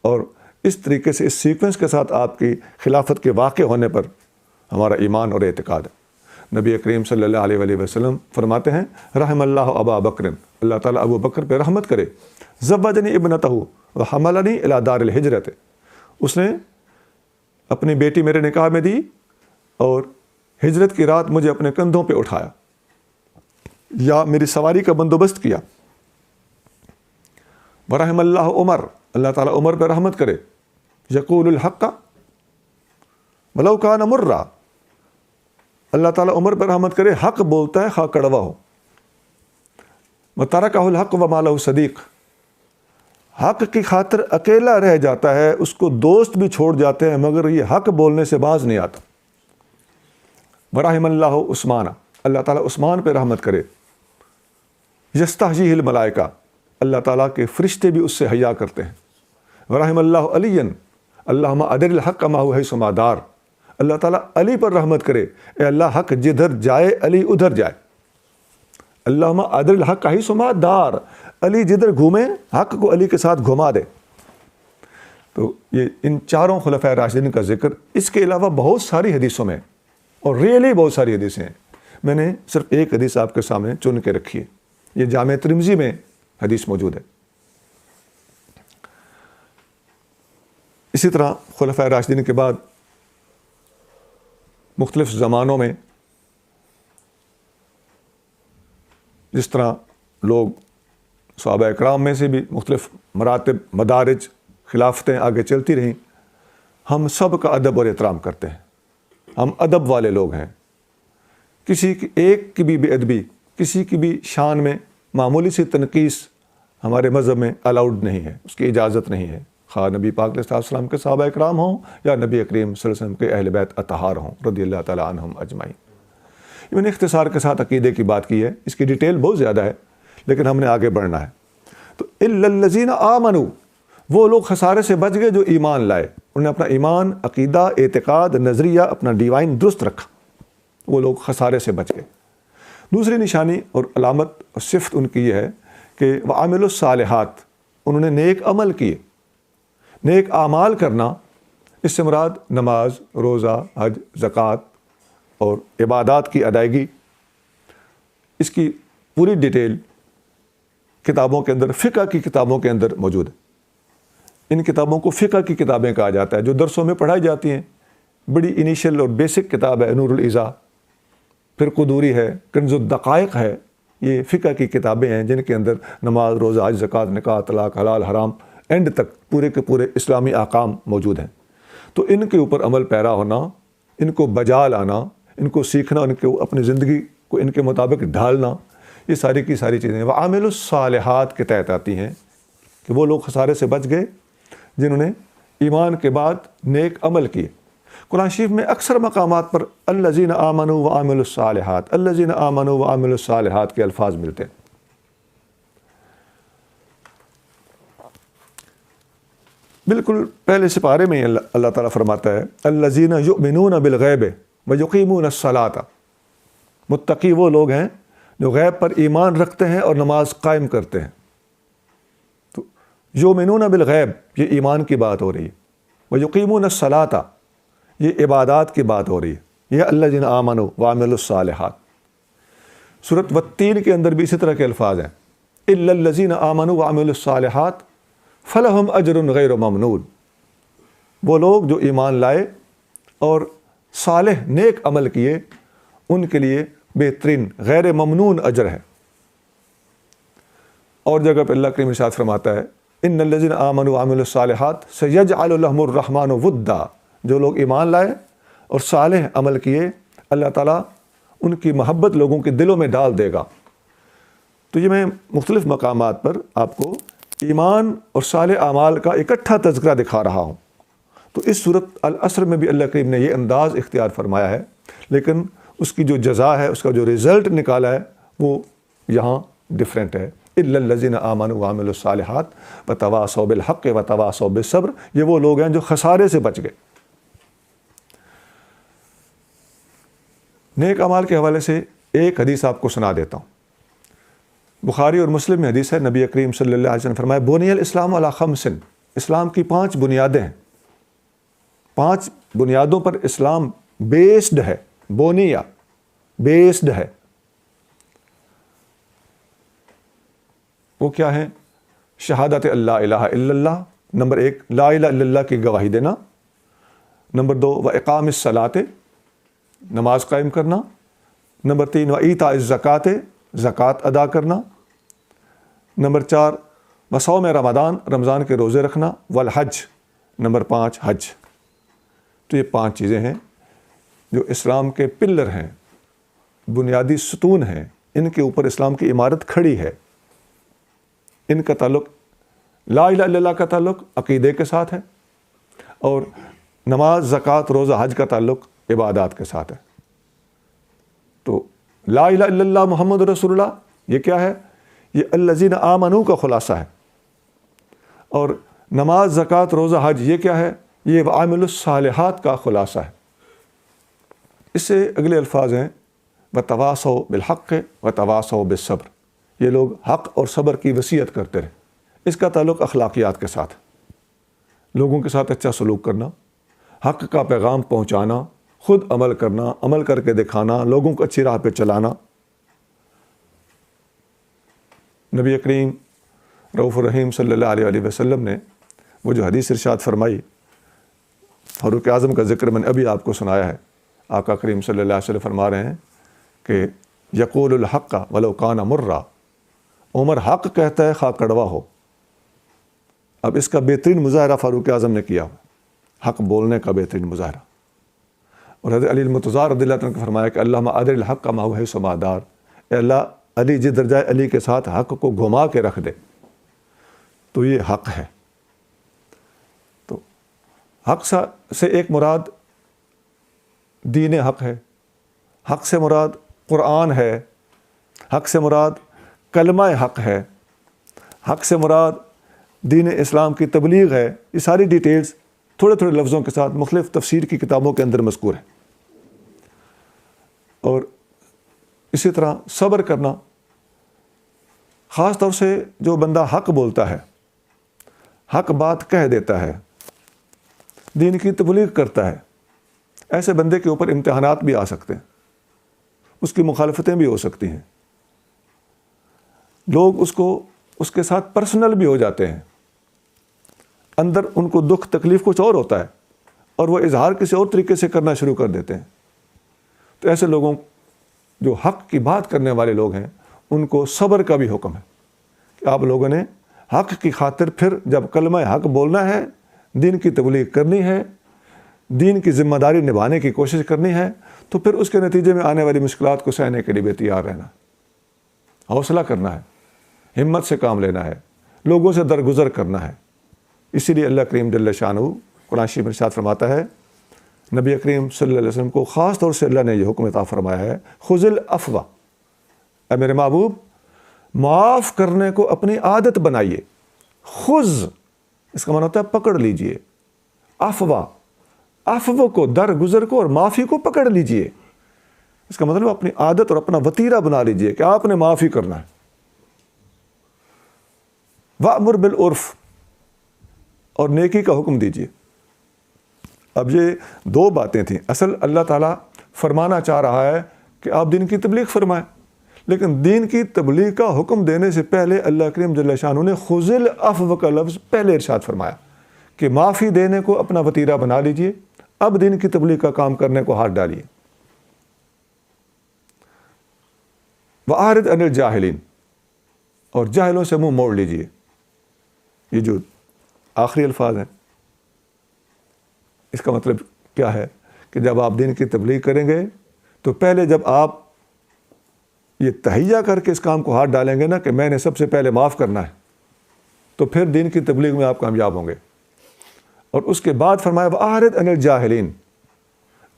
اور اس طریقے سے اس سیکوینس کے ساتھ آپ کی خلافت کے واقع ہونے پر ہمارا ایمان اور اعتقاد ہے۔ نبی کریم صلی اللہ علیہ وآلہ وسلم فرماتے ہیں رحم اللہ ابا بکر، اللہ تعالیٰ ابو بکر پہ رحمت کرے، زوجنی ابنتہ وحملنی الی دار الہجرت، اس نے اپنی بیٹی میرے نکاح میں دی اور ہجرت کی رات مجھے اپنے کندھوں پہ اٹھایا یا میری سواری کا بندوبست کیا۔ ورحم اللہ عمر، اللہ تعالیٰ عمر پہ رحمت کرے، یقول الحق ولو کان مرا، اللہ تعالیٰ عمر پہ رحمت کرے، حق بولتا ہے خواہ کڑوا ہو۔ وترکہ الحق وما لہ صدیق، حق کی خاطر اکیلا رہ جاتا ہے، اس کو دوست بھی چھوڑ جاتے ہیں مگر یہ حق بولنے سے باز نہیں آتا۔ ورحم اللہ عثمان، اللہ تعالیٰ عثمان پہ رحمت کرے، یستحییہ الملائکہ، اللہ تعالیٰ کے فرشتے بھی اس سے حیا کرتے ہیں۔ ورحم اللہ علی، اللہم ادر الحق ما هو حیث ما دار، اللہ تعالیٰ علی پر رحمت کرے، اے اللہ حق جدھر جائے علی ادھر جائے۔ اللہم ادر الحق حیث ما دار، علی جدھر گھومے حق کو علی کے ساتھ گھما دے۔ تو یہ ان چاروں خلفۂ راشدین کا ذکر اس کے علاوہ بہت ساری حدیثوں میں اور ریئلی بہت ساری حدیثیں ہیں، میں نے صرف ایک حدیث آپ کے سامنے چن کے رکھی ہے، یہ جامع ترمذی میں حدیث موجود ہے۔ اسی طرح خلفۂ راشدین کے بعد مختلف زمانوں میں جس طرح لوگ صحابہ اکرام میں سے بھی مختلف مراتب، مدارج، خلافتیں آگے چلتی رہیں، ہم سب کا ادب اور احترام کرتے ہیں، ہم ادب والے لوگ ہیں، کسی کی ایک کی بھی بے ادبی، کسی کی بھی شان میں معمولی سی تنقیص ہمارے مذہب میں الاؤڈ نہیں ہے، اس کی اجازت نہیں ہے، خواہ نبی پاک علیہ السلام کے صحابہ اکرام ہوں یا نبی کریم صلی اللہ علیہ وسلم کے اہل بیت اطہار ہوں رضی اللہ تعالیٰ عنہم اجمعین۔ میں نے اختصار کے ساتھ عقیدے کی بات کی ہے، اس کی ڈیٹیل بہت زیادہ ہے لیکن ہم نے آگے بڑھنا ہے۔ تو الا الذین آمنوا، وہ لوگ خسارے سے بچ گئے جو ایمان لائے، انہوں نے اپنا ایمان، عقیدہ، اعتقاد، نظریہ اپنا ڈیوائن درست رکھا، وہ لوگ خسارے سے بچ گئے۔ دوسری نشانی اور علامت اور صفت ان کی یہ ہے کہ وعملوا الصالحات، انہوں نے نیک عمل کیے۔ نیک اعمال کرنا، اس سے مراد نماز، روزہ، حج، زکوٰۃ اور عبادات کی ادائیگی، اس کی پوری ڈیٹیل کتابوں کے اندر، فقہ کی کتابوں کے اندر موجود ہے۔ ان کتابوں کو فقہ کی کتابیں کہا جاتا ہے، جو درسوں میں پڑھائی جاتی ہیں۔ بڑی انیشیل اور بیسک کتاب ہے نور الازا، پھر قدوری ہے، کنز الدقائق ہے، یہ فقہ کی کتابیں ہیں جن کے اندر نماز، روزہ، حج، زکوٰۃ، نکاح، طلاق، حلال، حرام، اینڈ تک پورے کے پورے اسلامی احکام موجود ہیں۔ تو ان کے اوپر عمل پیرا ہونا، ان کو بجا لانا، ان کو سیکھنا، ان کو اپنی زندگی کو ان کے مطابق ڈھالنا، یہ ساری کی ساری چیزیں وعامل الصالحات کے تحت آتی ہیں کہ وہ لوگ خسارے سے بچ گئے جنہوں نے ایمان کے بعد نیک عمل کیے۔ قرآن شریف میں اکثر مقامات پر الذین آمنوا وعملوا الصالحات، الذین آمنوا وعملوا الصالحات کے الفاظ ملتے ہیں۔ بالکل پہلے سپارے میں اللہ تعالیٰ فرماتا ہے الذین یؤمنون بالغیب ویقیمون الصلاۃ، متقی وہ لوگ ہیں جو غیب پر ایمان رکھتے ہیں اور نماز قائم کرتے ہیں۔ تو یؤمنون بالغیب، یہ ایمان کی بات ہو رہی ہے، ویقیمون الصلاۃ، یہ عبادات کی بات ہو رہی ہے، یہ الذین آمنوا وعملوا الصالحات۔ سورۃ والتین کے اندر بھی اسی طرح کے الفاظ ہیں، الا الذین آمنوا وعملوا الصالحات فلہم اجر غیر ممنون۔ وہ لوگ جو ایمان لائے اور صالح نیک عمل کیے، ان کے لیے بہترین غیر ممنون اجر ہے۔ اور جگہ پہ اللہ کریم ارشاد فرماتا ہے، ان الذین آمنوا وعملوا الصالحات سیجعل لهم الرحمن ودا۔ جو لوگ ایمان لائے اور صالح عمل کیے، اللہ تعالیٰ ان کی محبت لوگوں کے دلوں میں ڈال دے گا۔ تو یہ میں مختلف مقامات پر آپ کو ایمان اور صالح اعمال کا اکٹھا تذکرہ دکھا رہا ہوں۔ تو اس صورت العصر میں بھی اللہ کریم نے یہ انداز اختیار فرمایا ہے، لیکن اس کی جو جزا ہے، اس کا جو رزلٹ نکالا ہے، وہ یہاں ڈیفرنٹ ہے۔ الا الذین آمنوا وعملوا الصالحات وتواصوا بالحق وتواصوا بالصبر۔ یہ وہ لوگ ہیں جو خسارے سے بچ گئے۔ نیک اعمال کے حوالے سے ایک حدیث آپ کو سنا دیتا ہوں۔ بخاری اور مسلم میں حدیث ہے، نبی کریم صلی اللہ علیہ وسلم نے فرمایا، بنی الاسلام علی خمس۔ اسلام کی 5 بنیادیں ہیں، 5 بنیادوں پر اسلام بیسڈ ہے، بونیا بیسڈ ہے۔ وہ کیا ہیں؟ شہادت اللہ الہ الا اللہ، نمبر 1 لا الہ الا اللہ کی گواہی دینا، نمبر 2 واقام الصلاۃ، نماز قائم کرنا، نمبر 3 وایتاء الزکوٰۃ، زکوٰۃ ادا کرنا، نمبر 4 وصوم رمضان، رمضان کے روزے رکھنا، والحج، نمبر 5 حج۔ تو یہ 5 چیزیں ہیں جو اسلام کے پلر ہیں، بنیادی ستون ہیں، ان کے اوپر اسلام کی عمارت کھڑی ہے۔ ان کا تعلق، لا الہ الا اللہ کا تعلق عقیدے کے ساتھ ہے، اور نماز، زکوٰۃ، روزہ، حج کا تعلق عبادات کے ساتھ ہے۔ تو لا الہ الا اللہ محمد رسول اللہ، یہ کیا ہے؟ یہ الذین آمنوا کا خلاصہ ہے۔ اور نماز، زکوٰۃ، روزہ، حج، یہ کیا ہے؟ یہ وعملوا الصالحات کا خلاصہ ہے۔ اس سے اگلے الفاظ ہیں، وتواصوا بالحق وتواصوا بالصبر۔ یہ لوگ حق اور صبر کی وصیت کرتے رہے۔ اس کا تعلق اخلاقیات کے ساتھ، لوگوں کے ساتھ اچھا سلوک کرنا، حق کا پیغام پہنچانا، خود عمل کرنا، عمل کر کے دکھانا، لوگوں کو اچھی راہ پہ چلانا۔ نبی کریم رؤوف الرحیم صلی اللہ علیہ وسلم نے وہ جو حدیث ارشاد فرمائی، فاروق اعظم کا ذکر میں نے ابھی آپ کو سنایا ہے۔ آقا کریم صلی اللہ علیہ وسلم فرما رہے ہیں کہ یقول الحق ولو کان مرا، عمر حق کہتا ہے خواہ کڑوا ہو۔ اب اس کا بہترین مظاہرہ فاروق اعظم نے کیا، حق بولنے کا بہترین مظاہرہ۔ اور حضرت علی المرتضیٰ رضی اللہ عنہ نے فرمایا کہ اللہم ادر الحق ما هو حیث ما دار، اے اللہ علی جس درجہ علی کے ساتھ حق کو گھما کے رکھ دے۔ تو یہ حق ہے۔ تو حق سے ایک مراد دین حق ہے، حق سے مراد قرآن ہے، حق سے مراد کلمہ حق ہے، حق سے مراد دین اسلام کی تبلیغ ہے۔ یہ ساری ڈیٹیلز تھوڑے تھوڑے لفظوں کے ساتھ مختلف تفسیر کی کتابوں کے اندر مذکور ہے۔ اور اسی طرح صبر کرنا، خاص طور سے جو بندہ حق بولتا ہے، حق بات کہہ دیتا ہے، دین کی تبلیغ کرتا ہے، ایسے بندے کے اوپر امتحانات بھی آ سکتے ہیں، اس کی مخالفتیں بھی ہو سکتی ہیں، لوگ اس کے ساتھ پرسنل بھی ہو جاتے ہیں، اندر ان کو دکھ تکلیف کچھ اور ہوتا ہے اور وہ اظہار کسی اور طریقے سے کرنا شروع کر دیتے ہیں۔ تو ایسے لوگوں جو حق کی بات کرنے والے لوگ ہیں، ان کو صبر کا بھی حکم ہے کہ آپ لوگوں نے حق کی خاطر پھر جب کلمہ حق بولنا ہے، دین کی تبلیغ کرنی ہے، دین کی ذمہ داری نبھانے کی کوشش کرنی ہے، تو پھر اس کے نتیجے میں آنے والی مشکلات کو سہنے کے لیے بھی تیار رہنا، حوصلہ کرنا ہے، ہمت سے کام لینا ہے، لوگوں سے درگزر کرنا ہے۔ اسی لیے اللہ کریم جل شانہ قرآن شریف میں ارشاد فرماتا ہے، نبی کریم صلی اللہ علیہ وسلم کو خاص طور سے اللہ نے یہ حکم عطا فرمایا ہے، خذ العفو، اے میرے محبوب معاف کرنے کو اپنی عادت بنائیے۔ خذ اس کا معنی ہوتا ہے پکڑ لیجئے، عفو کو، درگزر کو اور معافی کو پکڑ لیجئے۔ اس کا مطلب اپنی عادت اور اپنا وتیرہ بنا لیجئے کہ آپ نے معافی کرنا ہے۔ وَأْمُرْ بِالْعُرْفِ، اور نیکی کا حکم دیجئے۔ اب یہ 2 باتیں تھیں۔ اصل اللہ تعالیٰ فرمانا چاہ رہا ہے کہ آپ دین کی تبلیغ فرمائیں، لیکن دین کی تبلیغ کا حکم دینے سے پہلے اللہ کریم جل شانہ نے خذ العفو کا لفظ پہلے ارشاد فرمایا کہ معافی دینے کو اپنا وتیرہ بنا لیجئے، اب دین کی تبلیغ کا کام کرنے کو ہاتھ ڈالیے۔ وَأَعْرِضْ عَنِ الْجَاهِلِينَ، اور جاہلوں سے منہ موڑ لیجئے۔ یہ جو آخری الفاظ ہیں، اس کا مطلب کیا ہے کہ جب آپ دین کی تبلیغ کریں گے تو پہلے جب آپ یہ تہیہ کر کے اس کام کو ہاتھ ڈالیں گے نا کہ میں نے سب سے پہلے معاف کرنا ہے، تو پھر دین کی تبلیغ میں آپ کامیاب ہوں گے۔ اور اس کے بعد فرمایا وَأَعْرِضْ عَنِ الْجَاهِلِينَ،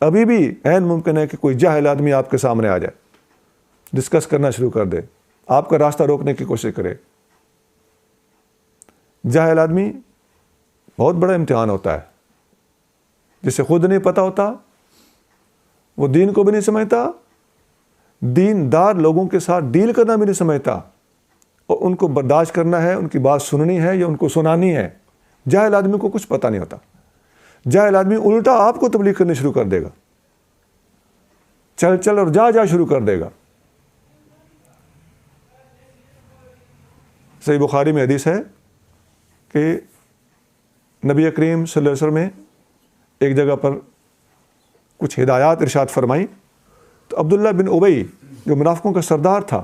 ابھی بھی عین ممکن ہے کہ کوئی جاہل آدمی آپ کے سامنے آ جائے، ڈسکس کرنا شروع کر دے، آپ کا راستہ روکنے کی کوشش کرے۔ جاہل آدمی بہت بڑا امتحان ہوتا ہے، جسے خود نہیں پتہ ہوتا، وہ دین کو بھی نہیں سمجھتا، دیندار لوگوں کے ساتھ ڈیل کرنا بھی نہیں سمجھتا، اور ان کو برداشت کرنا ہے، ان کی بات سننی ہے یا ان کو سنانی ہے۔ جاہل آدمی کو کچھ پتہ نہیں ہوتا، جاہل آدمی الٹا آپ کو تبلیغ کرنی شروع کر دے گا، چل چل اور جا جا شروع کر دے گا۔ صحیح بخاری میں حدیث ہے کہ نبی کریم صلی اللہ علیہ وسلم نے ایک جگہ پر کچھ ہدایات ارشاد فرمائیں، تو عبداللہ بن ابی جو منافقوں کا سردار تھا،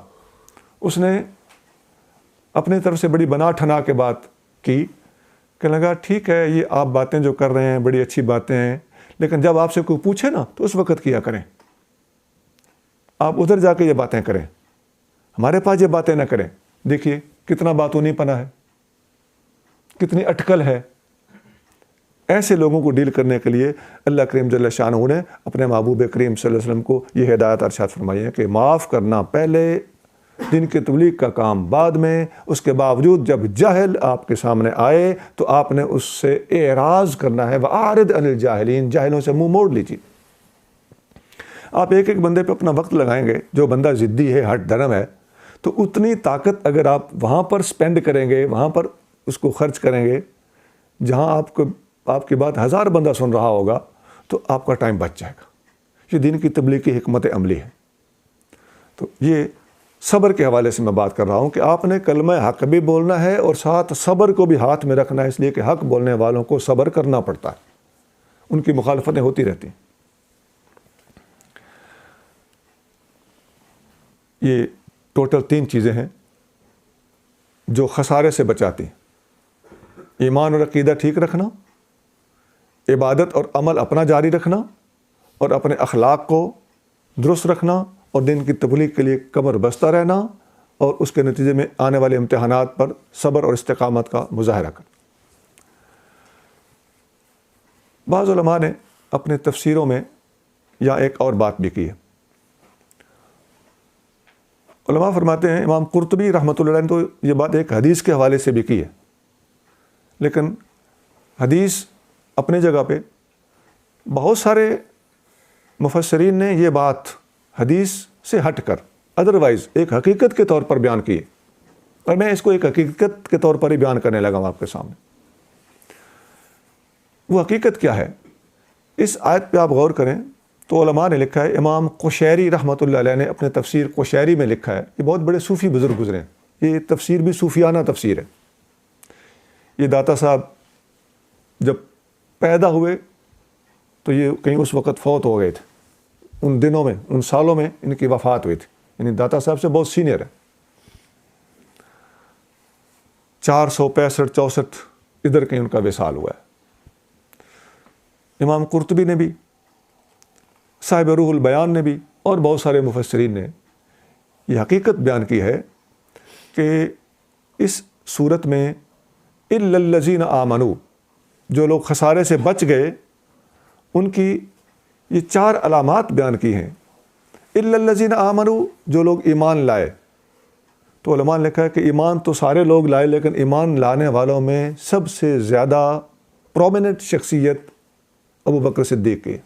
اس نے اپنی طرف سے بڑی بنا ٹھنا کے بات کی، کہ لگا ٹھیک ہے یہ آپ باتیں جو کر رہے ہیں بڑی اچھی باتیں ہیں، لیکن جب آپ سے کوئی پوچھے نا تو اس وقت کیا کریں، آپ ادھر جا کے یہ باتیں کریں، ہمارے پاس یہ باتیں نہ کریں۔ دیکھیے کتنا باتونی پنا ہے، کتنی اٹکل ہے۔ ایسے لوگوں کو ڈیل کرنے کے لیے اللہ کریم جل شانہ نے اپنے محبوب کریم صلی اللہ علیہ وسلم کو یہ ہدایت ارشاد فرمائی ہے کہ معاف کرنا پہلے، دین کی تبلیغ کا کام بعد میں۔ اس کے باوجود جب جاہل آپ کے سامنے آئے تو آپ نے اس سے اعراض کرنا ہے، وَأَعْرِضْ عَنِ الْجَاهِلِينَ، جاہلوں سے منہ موڑ لیجیے۔ آپ ایک ایک بندے پہ اپنا وقت لگائیں گے، جو بندہ ضدی ہے، ہٹ دھرم ہے، تو اتنی طاقت اگر آپ وہاں پر سپینڈ کریں گے، وہاں پر اس کو خرچ کریں گے جہاں آپ کی بات 1000 بندہ سن رہا ہوگا، تو آپ کا ٹائم بچ جائے گا۔ یہ دین کی تبلیغ کی حکمت عملی ہے۔ تو یہ صبر کے حوالے سے میں بات کر رہا ہوں کہ آپ نے کلمہ حق بھی بولنا ہے اور ساتھ صبر کو بھی ہاتھ میں رکھنا ہے، اس لیے کہ حق بولنے والوں کو صبر کرنا پڑتا ہے، ان کی مخالفتیں ہوتی رہتی ہیں۔ یہ ٹوٹل 3 چیزیں ہیں جو خسارے سے بچاتی ہیں: ایمان اور عقیدہ ٹھیک رکھنا، عبادت اور عمل اپنا جاری رکھنا، اور اپنے اخلاق کو درست رکھنا، اور دین کی تبلیغ کے لیے کمر بستہ رہنا، اور اس کے نتیجے میں آنے والے امتحانات پر صبر اور استقامت کا مظاہرہ کرنا۔ بعض علماء نے اپنے تفسیروں میں یہاں ایک اور بات بھی کی ہے۔ علماء فرماتے ہیں، امام قرطبی رحمۃ اللہ علیہ نے تو یہ بات ایک حدیث کے حوالے سے بھی کی ہے، لیکن حدیث اپنی جگہ پہ، بہت سارے مفسرین نے یہ بات حدیث سے ہٹ کر ادروائز ایک حقیقت کے طور پر بیان کی ہے، اور میں اس کو ایک حقیقت کے طور پر ہی بیان کرنے لگا ہوں آپ کے سامنے۔ وہ حقیقت کیا ہے؟ اس آیت پہ آپ غور کریں تو علماء نے لکھا ہے، امام قشیری رحمۃ اللہ علیہ نے اپنے تفسیر قشیری میں لکھا ہے، یہ بہت بڑے صوفی بزرگ گزرے ہیں، یہ تفسیر بھی صوفیانہ تفسیر ہے۔ یہ داتا صاحب جب پیدا ہوئے تو یہ کہیں اس وقت فوت ہو گئے تھے، ان دنوں میں، ان سالوں میں ان کی وفات ہوئی تھی، یعنی داتا صاحب سے بہت سینئر ہے۔ 465-64 ادھر کہیں ان کا وصال ہوا ہے۔ امام قرطبی نے بھی، صاحب روح البیان نے بھی، اور بہت سارے مفسرین نے یہ حقیقت بیان کی ہے کہ اس صورت میں اِلَّا الَّذِينَ آمَنُوا، جو لوگ خسارے سے بچ گئے، ان کی یہ 4 علامات بیان کی ہیں۔ اِلَّا الَّذِينَ آمَنُوا، جو لوگ ایمان لائے۔ تو علماء نے لکھا ہے کہ ایمان تو سارے لوگ لائے، لیکن ایمان لانے والوں میں سب سے زیادہ پرومیننٹ شخصیت ابو بکر صدیق کی،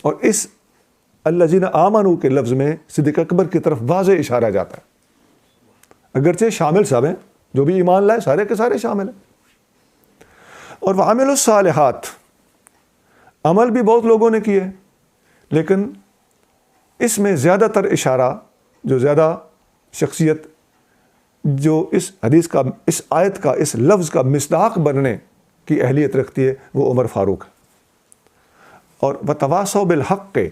اور اس الذین آمنوا کے لفظ میں صدیق اکبر کی طرف واضح اشارہ جاتا ہے، اگرچہ شامل سب ہیں، جو بھی ایمان لائے سارے کے سارے شامل ہیں۔ اور وعملوا الصالحات، عمل بھی بہت لوگوں نے کیے، لیکن اس میں زیادہ تر اشارہ جو زیادہ شخصیت جو اس حدیث کا، اس آیت کا، اس لفظ کا مصداق بننے کی اہلیت رکھتی ہے وہ عمر فاروق ہے۔ اور وتواصوا بالحق کے،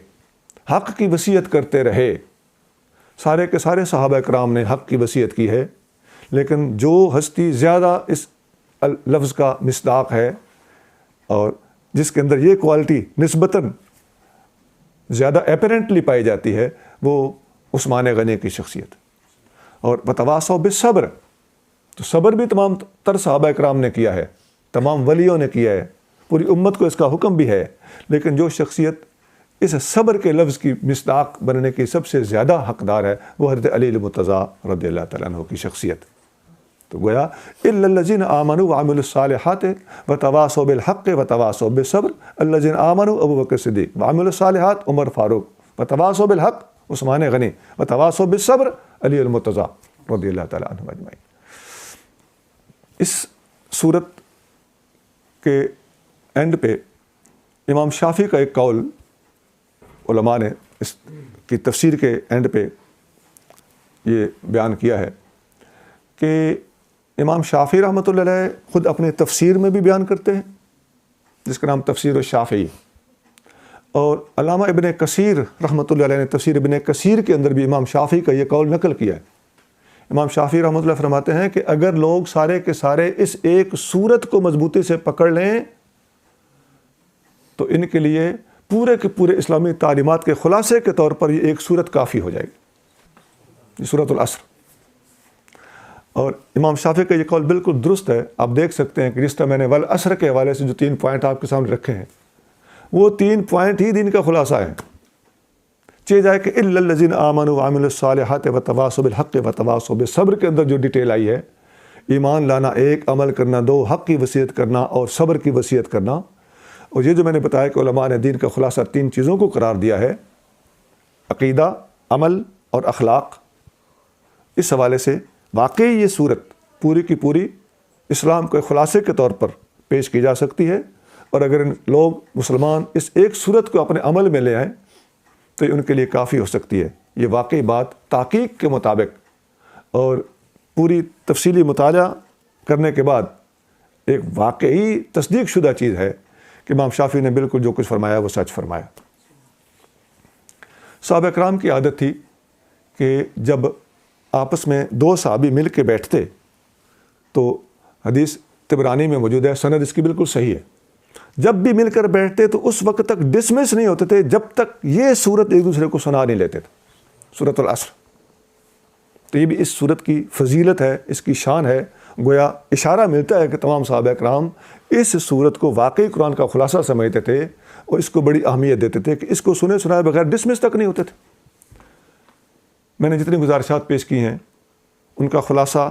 حق کی وصیت کرتے رہے۔ سارے کے سارے صحابہ کرام نے حق کی وصیت کی ہے، لیکن جو ہستی زیادہ اس لفظ کا مصداق ہے اور جس کے اندر یہ کوالٹی نسبتاً زیادہ اپیرنٹلی پائی جاتی ہے، وہ عثمان غنی کی شخصیت۔ اور وتواصوا بالصبر، تو صبر بھی تمام تر صحابہ کرام نے کیا ہے، تمام ولیوں نے کیا ہے، پوری امت کو اس کا حکم بھی ہے، لیکن جو شخصیت اس صبر کے لفظ کی مصداق بننے کی سب سے زیادہ حقدار ہے وہ حضرت علی المرتضیٰ رضی اللہ تعالیٰ عنہ کی شخصیت۔ تو گویا الا الذین آمنوا وعملوا الصالحات وتواصوا بالحق وتواصوا بالصبر، الذین آمنوا ابو بکر صدیق، وعملوا الصالحات عمر فاروق، وتواصوا بالحق عثمان غنی، وتواصوا بالصبر علی المرتضیٰ رضی اللہ تعالیٰ عنہ اجمعین۔ اس صورت کے اینڈ پہ امام شافعی کا ایک قول علماء نے اس کی تفسیر کے اینڈ پہ یہ بیان کیا ہے کہ امام شافعی رحمۃ اللہ علیہ خود اپنے تفسیر میں بھی بیان کرتے ہیں، جس کا نام تفسیر الشافعی، اور علامہ ابن کثیر رحمۃ اللہ علیہ نے تفسیر ابن کثیر کے اندر بھی امام شافعی کا یہ قول نقل کیا ہے۔ امام شافعی رحمۃ اللہ فرماتے ہیں کہ اگر لوگ سارے کے سارے اس ایک صورت کو مضبوطی سے پکڑ لیں تو ان کے لیے پورے کے پورے اسلامی تعلیمات کے خلاصے کے طور پر یہ ایک صورت کافی ہو جائے گی، یہ سورۃ العصر۔ اور امام شافعی کا یہ قول بالکل درست ہے۔ آپ دیکھ سکتے ہیں کہ جس طرح میں نے والعصر کے حوالے سے جو 3 پوائنٹ آپ کے سامنے رکھے ہیں، وہ 3 پوائنٹ ہی دین کا خلاصہ ہے۔ چاہے جائے کہ الا الذین آمنوا وعملوا الصالحات وتواصوا بالحق وتواصوا بالصبر کے اندر جو ڈیٹیل آئی ہے، ایمان لانا 1، عمل کرنا 2، حق کی وصیت کرنا اور صبر کی وصیت کرنا۔ اور یہ جو میں نے بتایا کہ علماء نے دین کا خلاصہ 3 چیزوں کو قرار دیا ہے، عقیدہ، عمل اور اخلاق۔ اس حوالے سے واقعی یہ صورت پوری کی پوری اسلام کے خلاصے کے طور پر پیش کی جا سکتی ہے، اور اگر لوگ مسلمان اس ایک صورت کو اپنے عمل میں لے آئیں تو یہ ان کے لیے کافی ہو سکتی ہے۔ یہ واقعی بات تحقیق کے مطابق اور پوری تفصیلی مطالعہ کرنے کے بعد ایک واقعی تصدیق شدہ چیز ہے کہ امام شافعی نے بالکل جو کچھ فرمایا وہ سچ فرمایا۔ صحابہ کرام کی عادت تھی کہ جب آپس میں 2 صحابی مل کے بیٹھتے تو حدیث طبرانی میں موجود ہے، سند اس کی بالکل صحیح ہے، جب بھی مل کر بیٹھتے تو اس وقت تک ڈسمس نہیں ہوتے تھے جب تک یہ صورت ایک دوسرے کو سنا نہیں لیتے تھے، سورۃ العصر۔ تو یہ بھی اس صورت کی فضیلت ہے، اس کی شان ہے۔ گویا اشارہ ملتا ہے کہ تمام صحابہ کرام اس صورت کو واقعی قرآن کا خلاصہ سمجھتے تھے اور اس کو بڑی اہمیت دیتے تھے کہ اس کو سنے سنائے بغیر ڈسمس تک نہیں ہوتے تھے۔ میں نے جتنی گزارشات پیش کی ہیں ان کا خلاصہ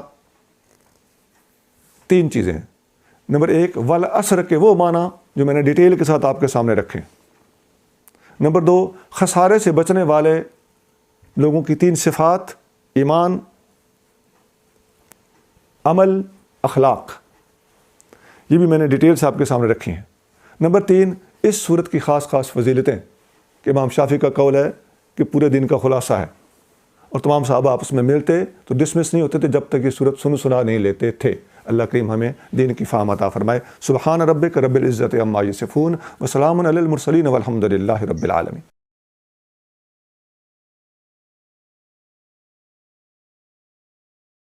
3 چیزیں ہیں۔ نمبر 1، والعصر کے وہ معنی جو میں نے ڈیٹیل کے ساتھ آپ کے سامنے رکھے۔ نمبر 2، خسارے سے بچنے والے لوگوں کی 3 صفات، ایمان، عمل، اخلاق، یہ بھی میں نے ڈیٹیل سے آپ کے سامنے رکھی ہیں۔ نمبر 3، اس صورت کی خاص خاص فضیلتیں کہ امام شافعی کا قول ہے کہ پورے دین کا خلاصہ ہے، اور تمام صحابہ آپس میں ملتے تو ڈسمس نہیں ہوتے تھے جب تک یہ صورت سنا نہیں لیتے تھے۔ اللہ کریم ہمیں دین کی فہم عطا فرمائے۔ سبحان ربک رب العزت عما یصفون وسلام علی المرسلین والحمد للہ رب العالمین۔